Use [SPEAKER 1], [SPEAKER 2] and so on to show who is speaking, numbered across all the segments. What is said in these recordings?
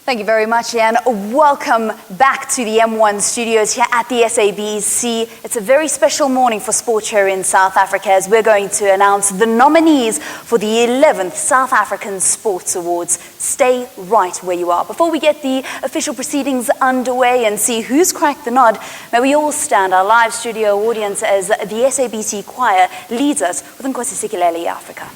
[SPEAKER 1] Thank you very much, Leanne. Welcome back to the M1 studios here at the SABC. It's a very special morning for sport here in South Africa as we're going to announce the nominees for the 11th South African Sports Awards. Stay right where you are. Before we get the official proceedings underway and see who's cracked the nod, may we all stand, our live studio audience, as the SABC choir leads us with Nkosi Sikelel' Africa.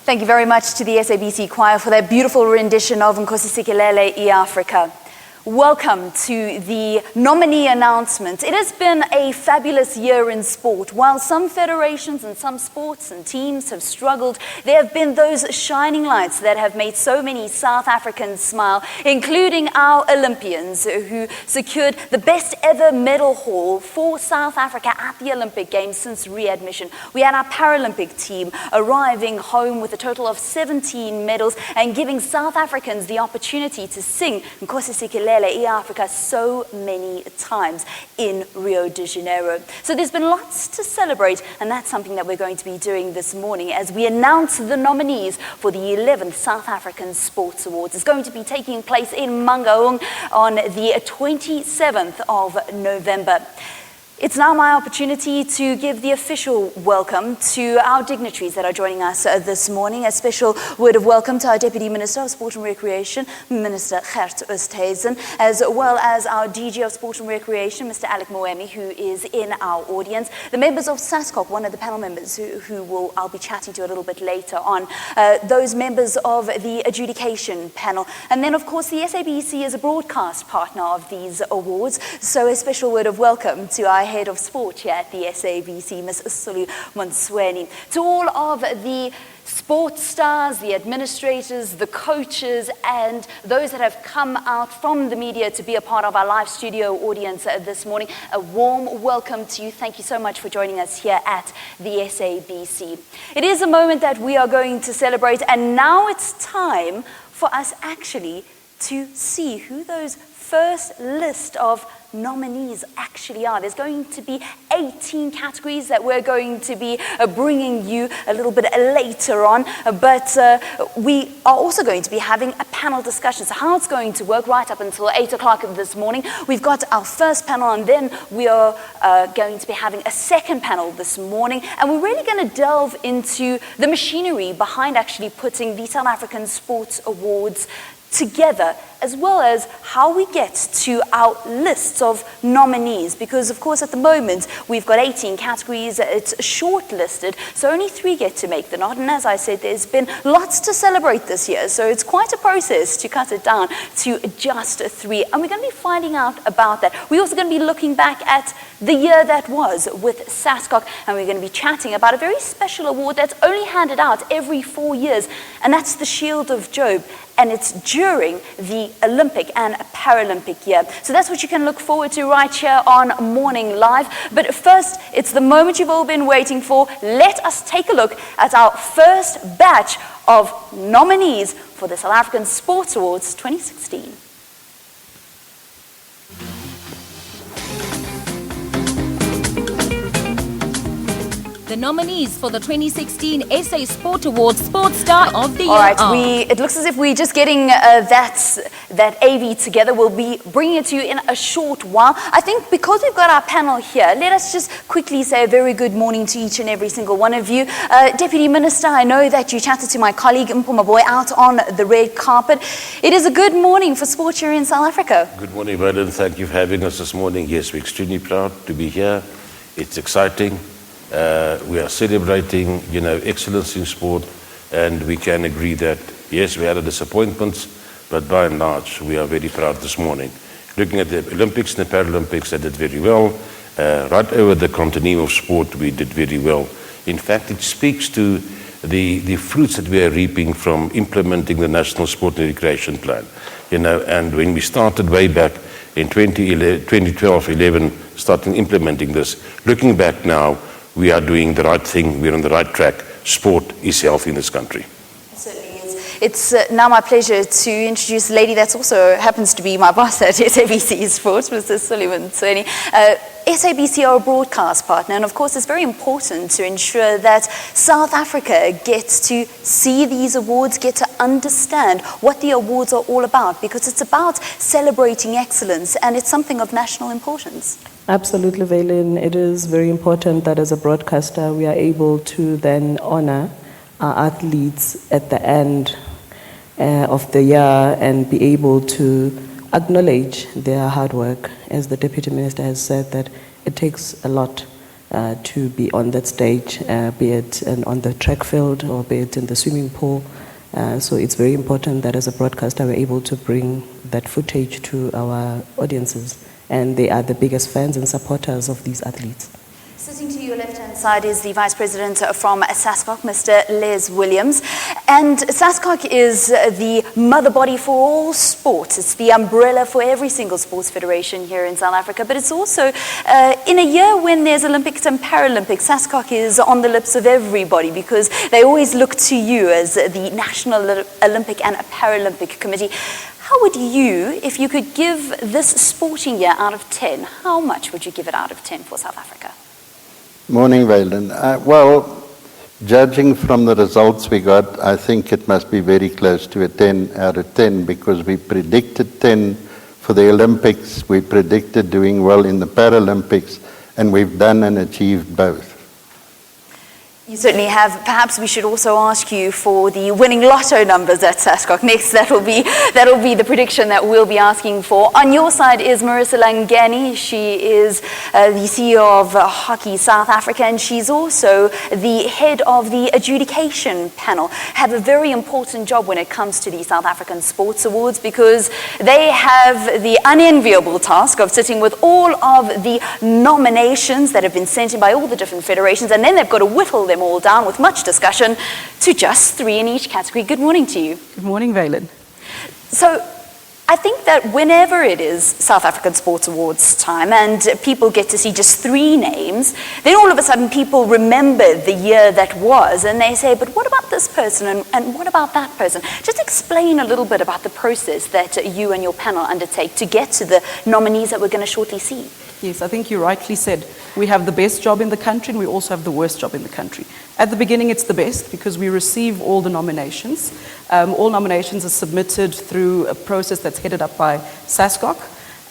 [SPEAKER 1] Thank you very much to the SABC choir for that beautiful rendition of Nkosi Sikelel' Africa. Welcome to the nominee announcement. It has been a fabulous year in sport. While some federations and some sports and teams have struggled, there have been those shining lights that have made so many South Africans smile, including our Olympians who secured the best ever medal haul for South Africa at the Olympic Games since readmission. We had our Paralympic team arriving home with a total of 17 medals and giving South Africans the opportunity to sing Nkosi Sikelel' Africa so many times in Rio de Janeiro. So there's been lots to celebrate, and that's something that we're going to be doing this morning as we announce the nominees for the 11th South African Sports Awards. It's going to be taking place in Mangaung on the 27th of November. It's now my opportunity to give the official welcome to our dignitaries that are joining us this morning. A special word of welcome to our Deputy Minister of Sport and Recreation, Minister Gert Oosthuizen, as well as our DG of Sport and Recreation, Mr. Alec Moemi, who is in our audience. The members of SASCOC, one of the panel members who I'll be chatting to a little bit later on. Those members of the Adjudication panel. And then, of course, the SABC is a broadcast partner of these awards. So a special word of welcome to our Head of Sport here at the SABC, Ms. Sulu Monsweni. To all of the sports stars, the administrators, the coaches, and those that have come out from the media to be a part of our live studio audience this morning, a warm welcome to you. Thank you so much for joining us here at the SABC. It is a moment that we are going to celebrate, and now it's time for us actually to see who those first list of nominees actually are. There's going to be 18 categories that we're going to be bringing you a little bit later on, but we are also going to be having a panel discussion. So how it's going to work right up until 8 o'clock this morning. We've got our first panel, and then we are going to be having a second panel this morning, and we're really going to delve into the machinery behind actually putting the South African Sports Awards together as well as how we get to our lists of nominees. Because, of course, at the moment, we've got 18 categories. It's shortlisted, so only 3 get to make the nod. And as I said, there's been lots to celebrate this year, so it's quite a process to cut it down to just 3. And we're going to be finding out about that. We're also going to be looking back at the year that was with SASCOC, and we're going to be chatting about a very special award that's only handed out every 4 years, and that's the Shield of Job, and it's during the Olympic and Paralympic year. So that's what you can look forward to right here on Morning Live. But first, it's the moment you've all been waiting for. Let us take a look at our first batch of nominees for the South African Sports Awards 2016.
[SPEAKER 2] The nominees for the 2016 SA Sport Awards Sports Star of the Year
[SPEAKER 1] All right,
[SPEAKER 2] are...
[SPEAKER 1] it looks as if we're just getting that AV together. We'll be bringing it to you in a short while. I think because we've got our panel here, let us just quickly say a very good morning to each and every single one of you. Deputy Minister, I know that you chatted to my colleague Mpuma Boy out on the red carpet. It is a good morning for sport here in South Africa.
[SPEAKER 3] Good morning, Vernon. Thank you for having us this morning. Yes, we're extremely proud to be here. It's exciting. We are celebrating, excellence in sport, and we can agree that, yes, we had a disappointments, but by and large, we are very proud this morning. Looking at the Olympics and the Paralympics, they did very well. Right over the continuum of sport, we did very well. In fact, it speaks to the fruits that we are reaping from implementing the National Sport and Recreation Plan. And when we started way back in 2012-11, starting implementing this, looking back now, we are doing the right thing, we're on the right track. Sport is healthy in this country.
[SPEAKER 1] It certainly is. It's now my pleasure to introduce a lady that also happens to be my boss at SABC Sports, Mr. Suleiman Tsweni. SABC are a broadcast partner, and of course it's very important to ensure that South Africa gets to see these awards, get to understand what the awards are all about, because it's about celebrating excellence and it's something of national importance.
[SPEAKER 4] Absolutely, Valen. It is very important that as a broadcaster we are able to then honor our athletes at the end of the year and be able to acknowledge their hard work. As the Deputy Minister has said, that it takes a lot to be on that stage, be it on the track field or be it in the swimming pool. So it's very important that as a broadcaster we're able to bring that footage to our audiences. And they are the biggest fans and supporters of these athletes.
[SPEAKER 1] Sitting to your left-hand side is the Vice President from SASCOC, Mr. Les Williams. And SASCOC is the mother body for all sports. It's the umbrella for every single sports federation here in South Africa. But it's also, in a year when there's Olympics and Paralympics, SASCOC is on the lips of everybody because they always look to you as the National Olympic and Paralympic Committee. How would you, if you could give this sporting year out of 10, how much would you give it out of 10 for South Africa?
[SPEAKER 5] Morning, Valen. Well, judging from the results we got, I think it must be very close to a 10 out of 10 because we predicted 10 for the Olympics, we predicted doing well in the Paralympics, and we've done and achieved both.
[SPEAKER 1] You certainly have. Perhaps we should also ask you for the winning lotto numbers at SASCOC next. That'll be the prediction that we'll be asking for. On your side is Marissa Langani. She is the CEO of Hockey South Africa, and she's also the head of the Adjudication panel. Have a very important job when it comes to the South African Sports Awards because they have the unenviable task of sitting with all of the nominations that have been sent in by all the different federations, and then they've got to whittle them all down with much discussion to just 3 in each category. Good morning to you.
[SPEAKER 4] Good morning, Valen.
[SPEAKER 1] So I think that whenever it is South African Sports Awards time and people get to see just 3 names, then all of a sudden people remember the year that was and they say, but what about this person and what about that person? Just explain a little bit about the process that you and your panel undertake to get to the nominees that we're going to shortly see.
[SPEAKER 6] Yes, I think you rightly said we have the best job in the country and we also have the worst job in the country. At the beginning it's the best because we receive all the nominations. All nominations are submitted through a process that's headed up by SASCOC,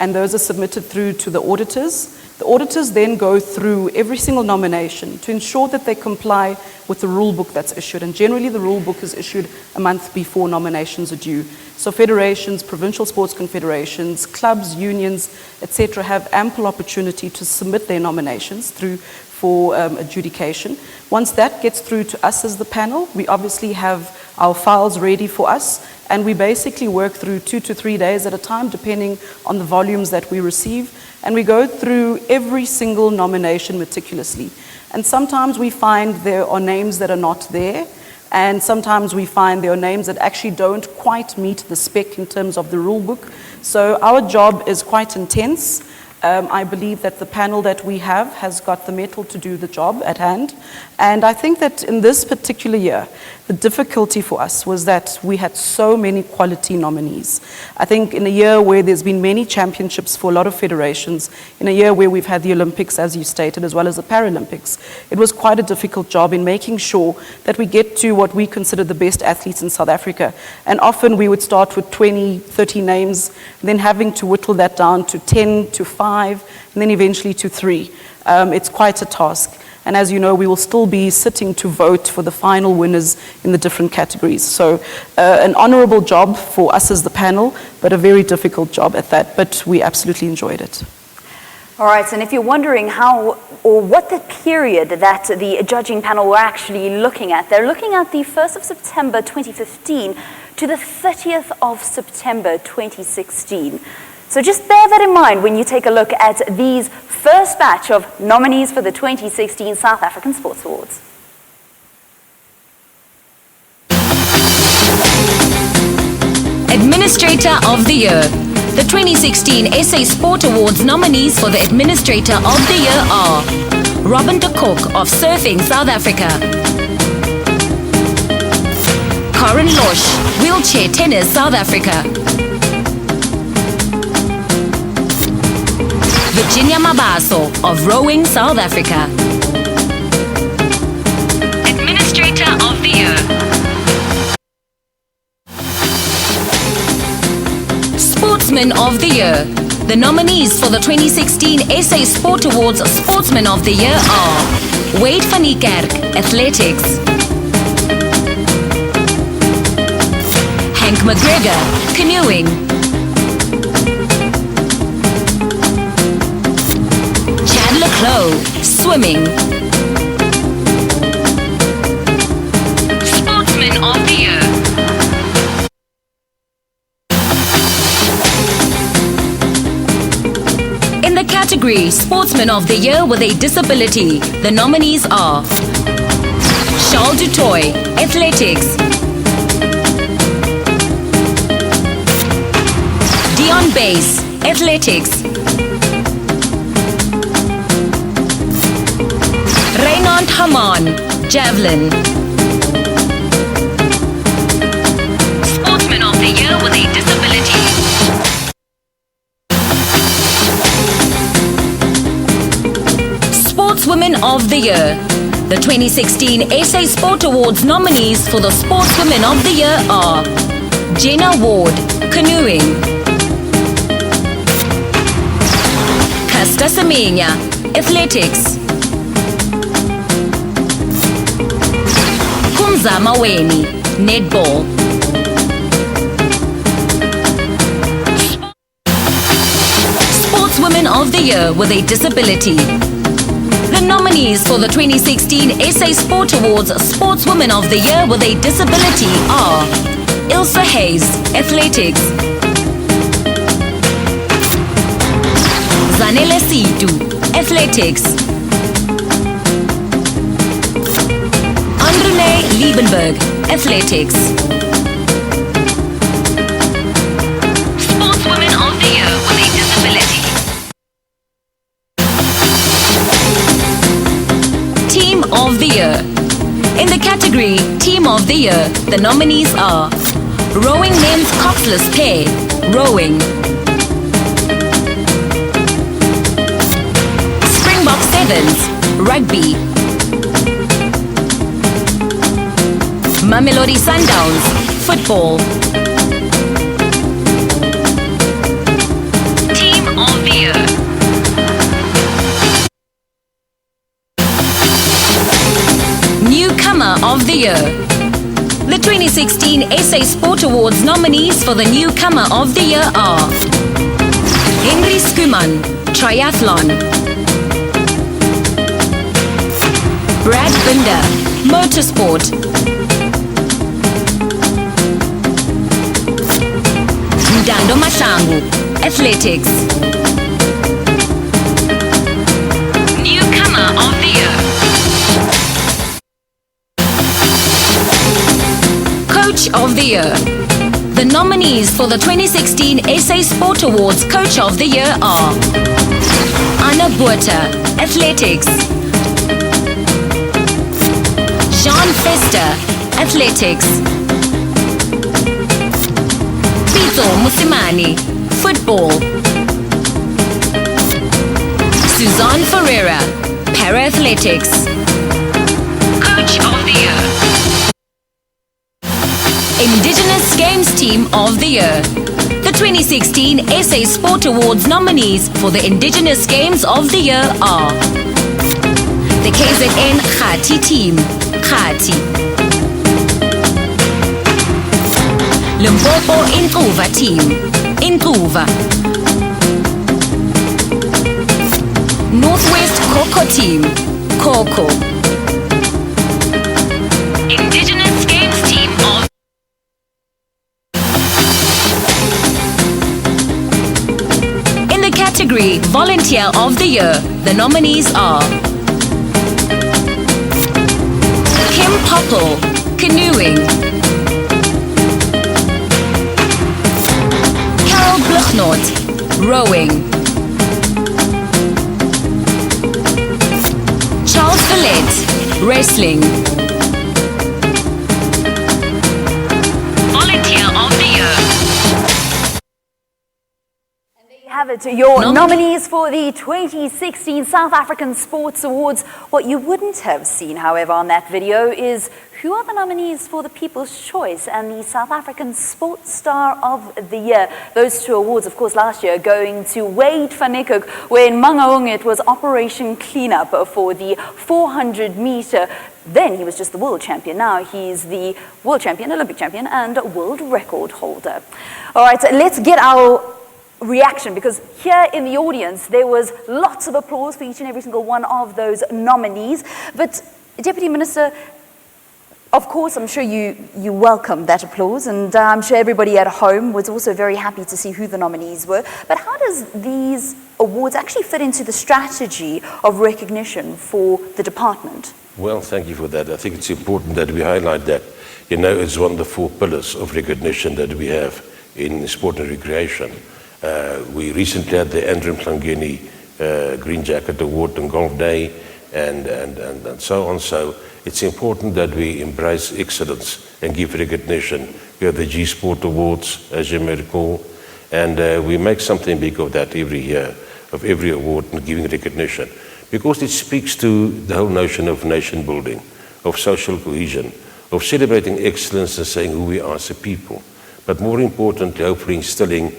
[SPEAKER 6] and those are submitted through to the auditors The auditors then go through every single nomination to ensure that they comply with the rule book that's issued. And generally the rule book is issued a month before nominations are due. So federations, provincial sports confederations, clubs, unions, etc. have ample opportunity to submit their nominations through for adjudication. Once that gets through to us as the panel, we obviously have our files ready for us, and we basically work through 2 to 3 days at a time, depending on the volumes that we receive, and we go through every single nomination meticulously. And sometimes we find there are names that are not there, and sometimes we find there are names that actually don't quite meet the spec in terms of the rule book. So our job is quite intense. I believe that the panel that we have has got the mettle to do the job at hand. And I think that in this particular year, the difficulty for us was that we had so many quality nominees. I think in a year where there's been many championships for a lot of federations, in a year where we've had the Olympics, as you stated, as well as the Paralympics, it was quite a difficult job in making sure that we get to what we consider the best athletes in South Africa. And often we would start with 20, 30 names, then having to whittle that down to 10, to 5, and then eventually to 3. It's quite a task. And as you know, we will still be sitting to vote for the final winners in the different categories. So an honorable job for us as the panel, but a very difficult job at that. But we absolutely enjoyed it.
[SPEAKER 1] All right, and if you're wondering how or what the period that the judging panel were actually looking at, they're looking at the 1st of September 2015 to the 30th of September 2016. So just bear that in mind when you take a look at these first batch of nominees for the 2016 South African Sports Awards.
[SPEAKER 2] Administrator of the Year. The 2016 SA Sport Awards nominees for the Administrator of the Year are Robin de Kock of Surfing South Africa, Corin Losh, Wheelchair Tennis South Africa, Virginia Mabaso of Rowing South Africa. Administrator of the Year. Sportsman of the Year. The nominees for the 2016 SA Sport Awards Sportsman of the Year are Wade van Niekerk, Athletics, Hank McGregor, Canoeing, Leclos, Swimming. Sportsman of the Year. In the category Sportsman of the Year with a Disability, the nominees are Charles Dutoy, Athletics, Dion Bass, Athletics, Reinhard Haman, Javelin. Sportsman of the Year with a Disability. Sportswomen of the Year. The 2016 SA Sport Awards nominees for the Sportswomen of the Year are Jenna Ward, Canoeing, Casta Semenya, Athletics, Maweni, Netball. Sportswomen of the Year with a Disability. The nominees for the 2016 SA Sport Awards Sportswomen of the Year with a Disability are Ilse Hayes, Athletics, Zanele Situ, Athletics, Androne Liebenberg, Athletics. Sportswomen of the Year with a Disability. Team of the Year. In the category Team of the Year, the nominees are Rowing Men's Coxless Pair, Rowing, Springbok Sevens, Rugby, Mamelodi Sundowns, Football. Team of the Year. of the Year. The 2016 SA Sport Awards nominees for the Newcomer of the Year are Henry Skuman, Triathlon; Brad Binder, Motorsport; Ndando Mahlangu, Athletics. Newcomer of the Year. Coach of the Year. The nominees for the 2016 SA Sport Awards Coach of the Year are Anna Buerta, Athletics; Jean Fester, Athletics; Pito Musimani, Football; Suzanne Ferreira, Para-Athletics. Coach of the Year. Indigenous Games Team of the Year. The 2016 SA Sport Awards nominees for the Indigenous Games of the Year are the KZN Khati Team, Khati; Limpopo Inkuva Team, Inkuva; Northwest Koko Team, Koko. Indigenous Games Team of In the category Volunteer of the Year, the nominees are Kim Popple, Canoeing; Carol Bluchnot, Rowing; Charles Villette, Wrestling. Volunteer of the Year.
[SPEAKER 1] Have it, your nominees for the 2016 South African Sports Awards. What you wouldn't have seen, however, on that video is who are the nominees for the People's Choice and the South African Sports Star of the Year. Those two awards, of course, last year going to Wade van Niekerk, where in Mangaung it was Operation Cleanup for the 400 meter. Then he was just the world champion. Now he's the world champion, Olympic champion, and world record holder. All right, let's get our reaction, because here in the audience there was lots of applause for each and every single one of those nominees. But Deputy Minister, of course, I'm sure you welcomed that applause, and I'm sure everybody at home was also very happy to see who the nominees were. But how does these awards actually fit into the strategy of recognition for the department?
[SPEAKER 3] Well, thank you for that. I think it's important that we highlight that. You know, it's one of the 4 pillars of recognition that we have in sport and recreation. We recently had the Andrew Mhlangeni Green Jacket Award on Golf Day, and so on. So it's important that we embrace excellence and give recognition. We have the G Sport Awards, as you may recall, and we make something big of that every year, of every award and giving recognition, because it speaks to the whole notion of nation building, of social cohesion, of celebrating excellence and saying who we are as a people, but more importantly, hopefully instilling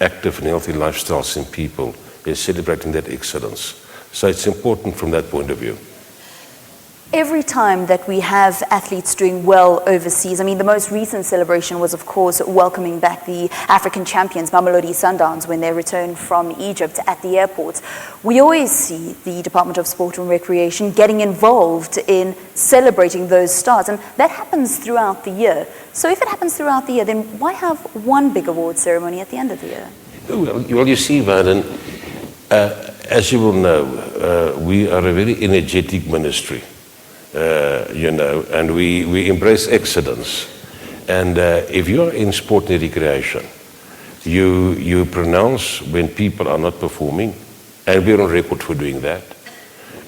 [SPEAKER 3] active and healthy lifestyles in people, is celebrating that excellence. So it's important from that point of view.
[SPEAKER 1] Every time that we have athletes doing well overseas, I mean, the most recent celebration was, of course, welcoming back the African champions, Mamelodi Sundowns, when they returned from Egypt at the airport. We always see the Department of Sport and Recreation getting involved in celebrating those stars, and that happens throughout the year. So if it happens throughout the year, then why have one big award ceremony at the end of the year?
[SPEAKER 3] Well, you see, Valen, as you will know, we are a very energetic ministry. You know, and we embrace excellence. And if you're in sport and recreation, you pronounce when people are not performing, and we're on record for doing that.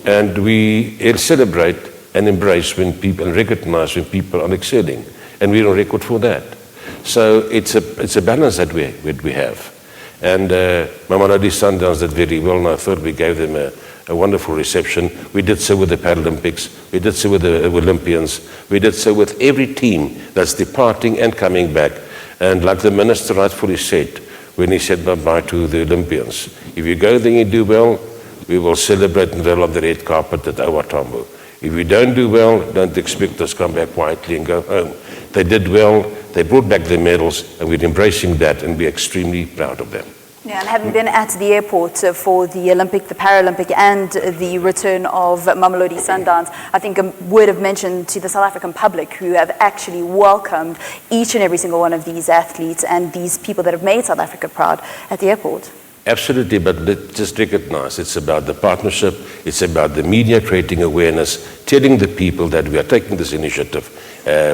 [SPEAKER 3] And we celebrate and embrace when people, and recognize when people are excelling, and we're on record for that. So it's a balance that we have. And Mamelodi Sundowns did very well, and I thought we gave them a wonderful reception. We did so with the Paralympics, we did so with the Olympians, we did so with every team that's departing and coming back. And like the minister rightfully said, when he said bye-bye to the Olympians, if you go there and you do well, we will celebrate and roll on the red carpet at Owatambo. If we don't do well, don't expect us to come back quietly and go home. They did well, they brought back the medals, and we're embracing that, and we're extremely proud of them.
[SPEAKER 1] Yeah, and having been at the airport for the Olympic, the Paralympic, and the return of Mamelodi Sundowns, I think a word of mention to the South African public who have actually welcomed each and every single one of these athletes and these people that have made South Africa proud at the airport.
[SPEAKER 3] Absolutely, but let's just recognize it's about the partnership, it's about the media creating awareness, telling the people that we are taking this initiative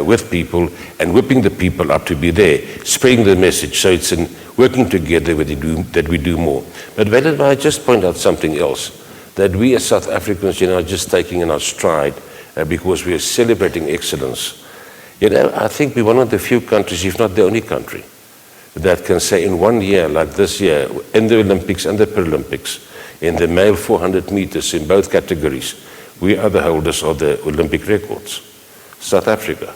[SPEAKER 3] with people and whipping the people up to be there, spreading the message. So it's in working together that we do more. But Valen, I just point out something else, that we as South Africans, are just taking in our stride because we are celebrating excellence. I think we're one of the few countries, if not the only country, that can say in 1 year, like this year, in the Olympics and the Paralympics, in the male 400 meters in both categories, we are the holders of the Olympic records. South Africa,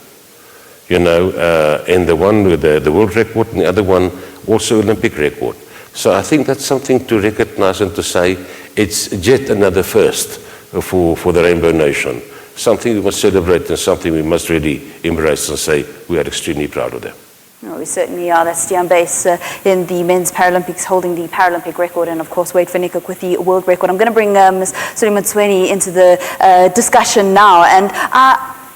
[SPEAKER 3] and the one with the world record, and the other one also Olympic record. So I think that's something to recognize and to say it's yet another first for the Rainbow Nation. Something we must celebrate and something we must really embrace and say we are extremely proud of them.
[SPEAKER 1] No, we certainly are. That's Stian Base in the men's Paralympics holding the Paralympic record, and of course Wade van Niekerk with the world record. I'm going to bring Ms. Sulimatsweni into the discussion now, and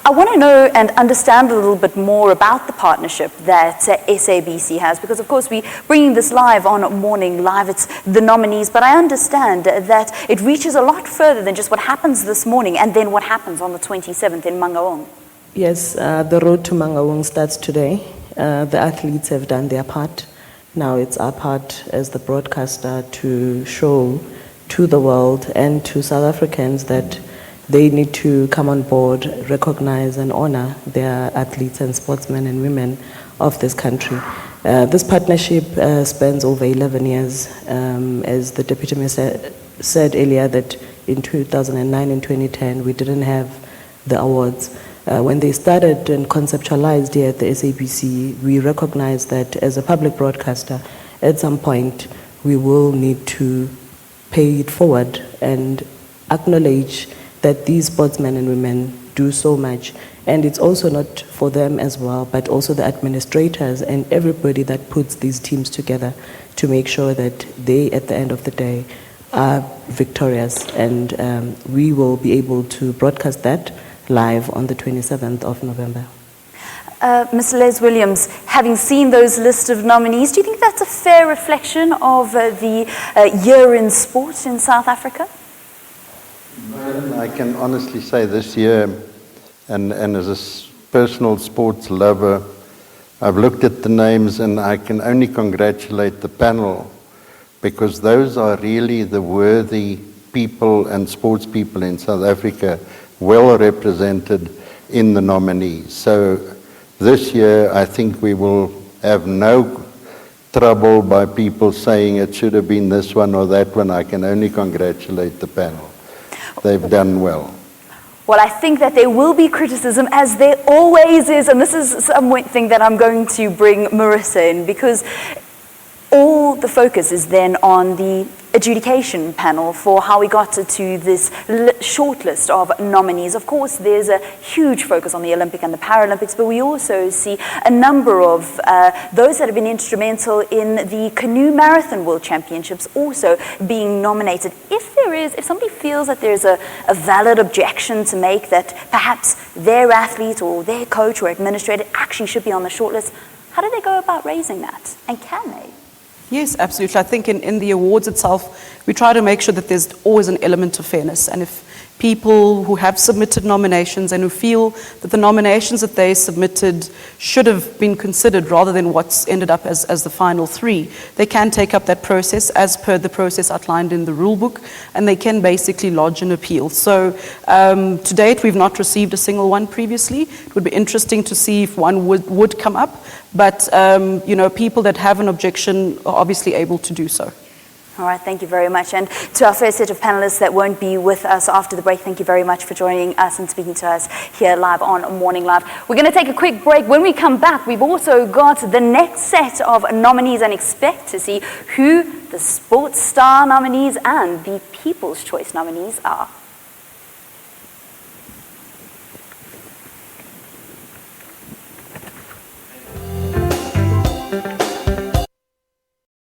[SPEAKER 1] I want to know and understand a little bit more about the partnership that SABC has, because of course we're bringing this live on Morning Live. It's the nominees, but I understand that it reaches a lot further than just what happens this morning and then what happens on the 27th in Mangaung.
[SPEAKER 4] Yes, the road to Mangaung starts today. The athletes have done their part. Now it's our part as the broadcaster to show to the world and to South Africans that they need to come on board, recognize and honor their athletes and sportsmen and women of this country. This partnership spans over 11 years. As the Deputy Minister said earlier, that in 2009 and 2010 we didn't have the awards. When they started and conceptualized here at the SABC, we recognized that as a public broadcaster, at some point we will need to pay it forward and acknowledge that these sportsmen and women do so much. And it's also not for them as well, but also the administrators and everybody that puts these teams together to make sure that they, at the end of the day, are victorious. And we will be able to broadcast that live on the 27th of November.
[SPEAKER 1] Ms. Les Williams, having seen those list of nominees, do you think that's a fair reflection of the year in sport in South Africa?
[SPEAKER 5] I can honestly say this year, and as a personal sports lover, I've looked at the names and I can only congratulate the panel, because those are really the worthy people and sports people in South Africa, well represented in the nominees. So this year I think we will have no trouble by people saying it should have been this one or that one. I can only congratulate the panel. They've done well.
[SPEAKER 1] Well, I think that there will be criticism, as there always is, and this is something that I'm going to bring Marissa in, because all the focus is then on the adjudication panel for how we got to this short list of nominees. Of course, there's a huge focus on the Olympic and the Paralympics, but we also see a number of those that have been instrumental in the Canoe Marathon World Championships also being nominated. If somebody feels that there's a valid objection to make that perhaps their athlete or their coach or administrator actually should be on the shortlist, how do they go about raising that? And can they?
[SPEAKER 6] Yes, absolutely. I think in the awards itself, we try to make sure that there's always an element of fairness. And if people who have submitted nominations and who feel that the nominations that they submitted should have been considered rather than what's ended up as the final three, they can take up that process as per the process outlined in the rule book, and they can basically lodge an appeal. So to date, we've not received a single one previously. It would be interesting to see if one would come up, but people that have an objection are obviously able to do so.
[SPEAKER 1] All right, thank you very much. And to our first set of panelists that won't be with us after the break, thank you very much for joining us and speaking to us here live on Morning Live. We're going to take a quick break. When we come back, we've also got the next set of nominees and expect to see who the Sports Star nominees and the People's Choice nominees are.